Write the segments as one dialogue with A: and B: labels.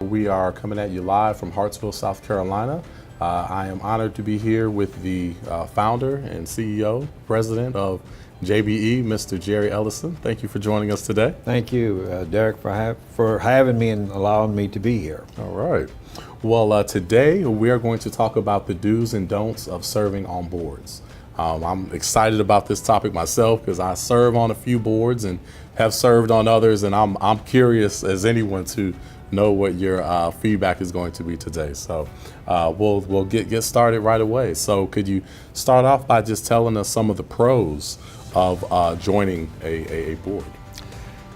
A: We are coming at you live from Hartsville, South Carolina. I am honored to be here with the founder and CEO, president of JBE, Mr. Jerry Ellison. Thank you for joining us today.
B: Thank you, Derek, for having me and allowing me to be here.
A: All right. Well, today we are going to talk about the do's and don'ts of serving on boards. I'm excited about this topic myself because I serve on a few boards and have served on others, and I'm curious as anyone to know what your feedback is going to be today. So we'll get started right away. So could you start off by just telling us some of the pros of joining a board?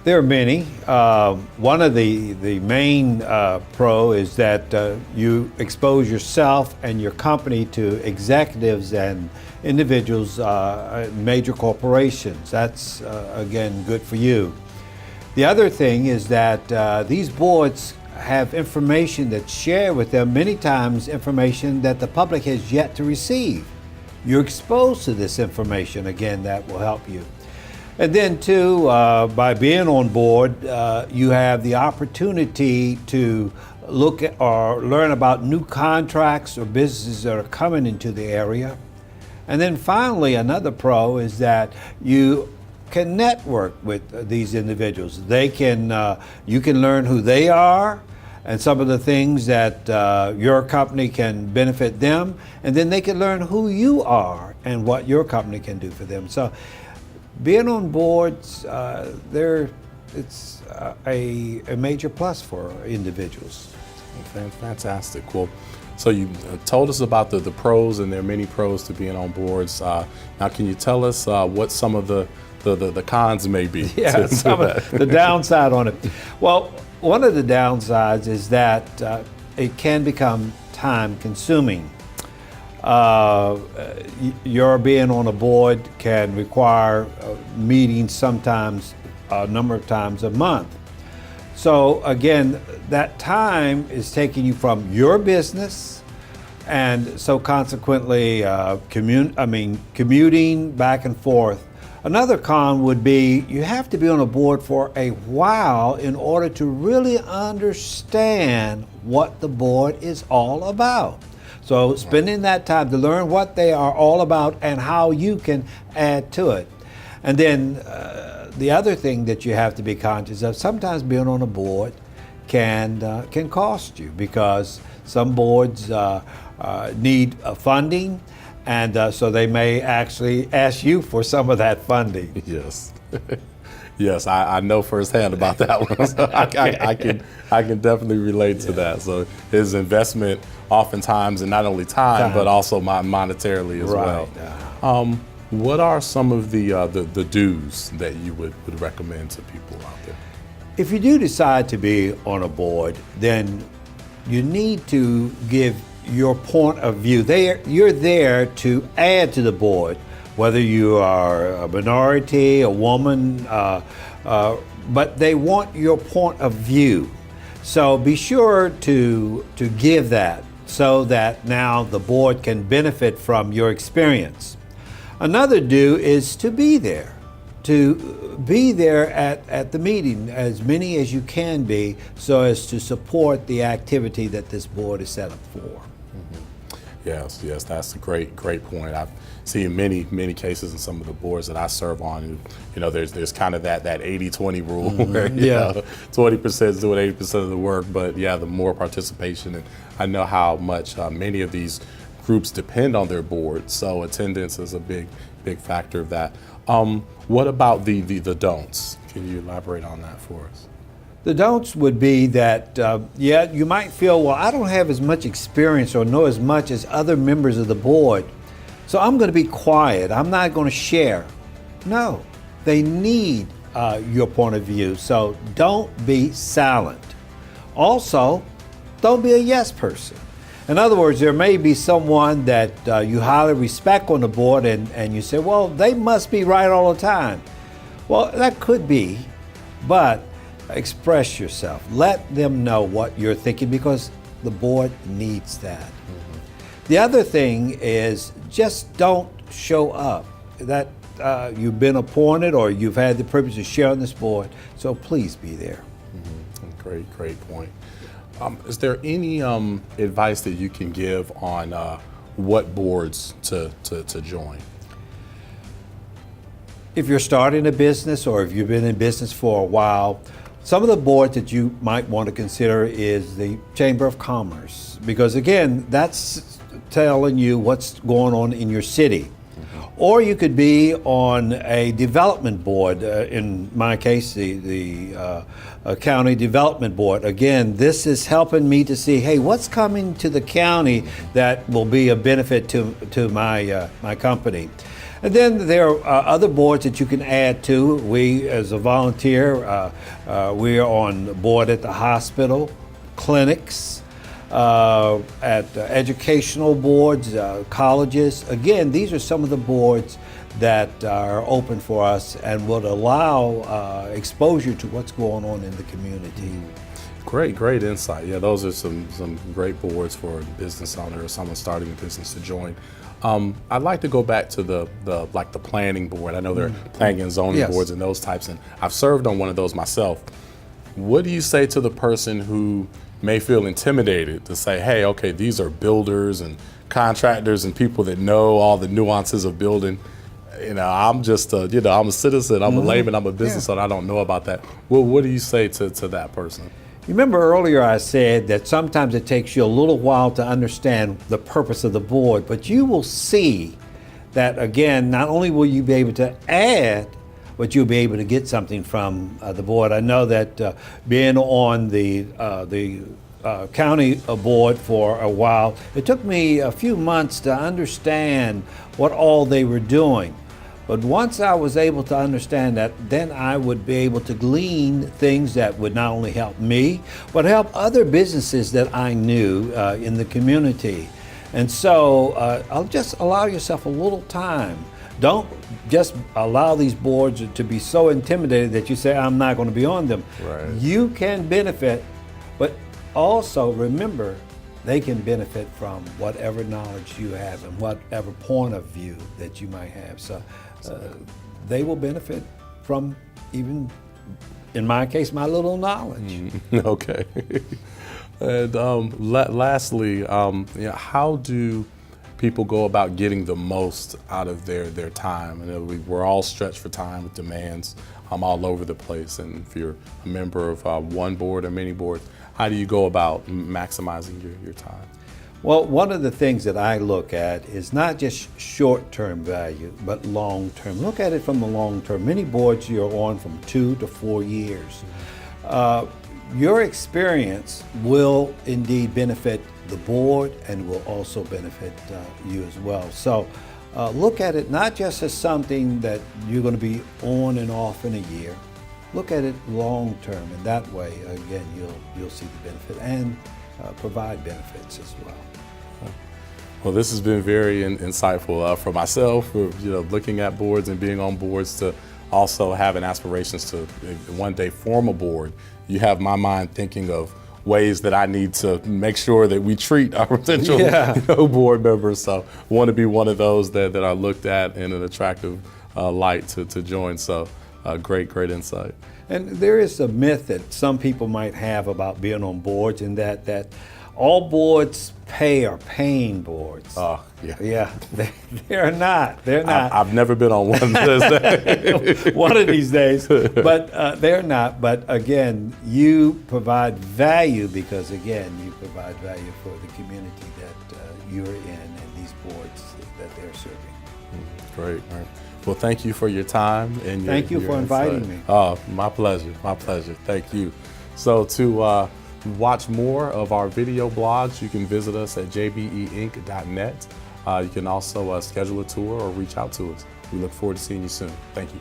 B: There are many. One of the main pro is that you expose yourself and your company to executives and individuals, major corporations. That's, again, good for you. The other thing is that these boards have information that's shared with them, many times information that the public has yet to receive. You're exposed to this information, again, that will help you. And then too, by being on board, you have the opportunity to look at or learn about new contracts or businesses that are coming into the area. And then finally, another pro is that you can network with these individuals. They can, you can learn who they are and some of the things that your company can benefit them, and then they can learn who you are and what your company can do for them. So being on boards, it's a major plus for individuals.
A: Fantastic. Well, so you told us about the pros, and there are many pros to being on boards. Now, can you tell us what some of the cons may be?
B: Yeah, some of the downside on it. Well, one of the downsides is that it can become time consuming. Your being on a board can require meetings sometimes a number of times a month. So again, that time is taking you from your business, and so consequently commuting back and forth. Another con would be you have to be on a board for a while in order to really understand what the board is all about. So spending that time to learn what they are all about and how you can add to it. And then the other thing that you have to be conscious of, sometimes being on a board can cost you, because some boards need funding, and so they may actually ask you for some of that funding.
A: Yes. Yes, I know firsthand about that one. So I can definitely relate to that. So his investment oftentimes, and not only time, but also monetarily as well. What are some of the do's that you would recommend to people out there?
B: If you do decide to be on a board, then you need to give your point of view. You're there to add to the board, whether you are a minority, a woman, but they want your point of view. So be sure to give that, so that now the board can benefit from your experience. Another do is to be there. To be there at the meeting, as many as you can be, so as to support the activity that this board is set up for.
A: Mm-hmm. Yes, that's a great point. I've seen many cases in some of the boards that I serve on. You know, there's kind of that 80-20 rule, where 20% is doing 80% of the work, but yeah, the more participation. And I know how much many of these groups depend on their board, so attendance is a big factor of that. What about the don'ts? Can you elaborate on that for us?
B: The don'ts would be that, you might feel, well, I don't have as much experience or know as much as other members of the board, so I'm going to be quiet. I'm not going to share. No, they need your point of view, so don't be silent. Also, don't be a yes person. In other words, there may be someone that you highly respect on the board, and you say, well, they must be right all the time. Well, that could be, but express yourself. Let them know what you're thinking, because the board needs that. Mm-hmm. The other thing is, just don't show up. That you've been appointed or you've had the privilege of sharing this board, so please be there.
A: Mm-hmm. Great point. Is there any advice that you can give on what boards to join?
B: If you're starting a business or if you've been in business for a while, some of the boards that you might want to consider is the Chamber of Commerce, because again, that's telling you what's going on in your city. Or you could be on a development board, in my case, the county development board. Again, this is helping me to see, hey, what's coming to the county that will be a benefit to my company. And then there are other boards that you can add to. We, as a volunteer, we are on board at the hospital, clinics, at educational boards, colleges. Again, these are some of the boards that are open for us and would allow exposure to what's going on in the community.
A: Great insight. Yeah, those are some great boards for a business owner or someone starting a business to join. I'd like to go back to the planning board. I know there are planning and zoning boards and those types, and I've served on one of those myself. What do you say to the person who may feel intimidated to say, hey, okay, these are builders and contractors and people that know all the nuances of building. I'm just, I'm a citizen, I'm a layman, I'm a business owner, I don't know about that. Well, what do you say to that person?
B: You remember earlier I said that sometimes it takes you a little while to understand the purpose of the board, but you will see that, again, not only will you be able to add, but you'll be able to get something from the board. I know that being on the county board for a while, it took me a few months to understand what all they were doing. But once I was able to understand that, then I would be able to glean things that would not only help me, but help other businesses that I knew in the community. And so I'll just allow yourself a little time. Don't just allow these boards to be so intimidated that you say, I'm not going to be on them.
A: Right.
B: You can benefit, but also remember, they can benefit from whatever knowledge you have and whatever point of view that you might have. So they will benefit from, even in my case, my little knowledge.
A: Okay. And lastly, how do people go about getting the most out of their time? And we're all stretched for time with demands all over the place. And if you're a member of one board or many boards, how do you go about maximizing your time?
B: Well, one of the things that I look at is not just short-term value, but long-term. Look at it from the long term. Many boards you're on from 2 to 4 years. Your experience will indeed benefit the board and will also benefit you as well. So look at it not just as something that you're going to be on and off in a year. Look at it long term, and that way, again, you'll see the benefit and provide benefits as well.
A: Well, this has been very insightful for myself. For, looking at boards and being on boards, to also having aspirations to one day form a board. You have my mind thinking of ways that I need to make sure that we treat our potential board members. So I want to be one of those that are looked at in an attractive light to join. So great insight.
B: And there is a myth that some people might have about being on boards, and that all boards are paying boards.
A: Oh, yeah.
B: Yeah, they're not. They're not.
A: I've never been on one
B: one of these days, but they're not. But again, you provide value because, again, you provide value for the community that you're in and these boards that they're serving.
A: Great. Well, thank you for your time and
B: thank you for inviting me.
A: Oh, my pleasure. Thank you. So to watch more of our video blogs, you can visit us at jbeinc.net. You can also schedule a tour or reach out to us. We look forward to seeing you soon. Thank you.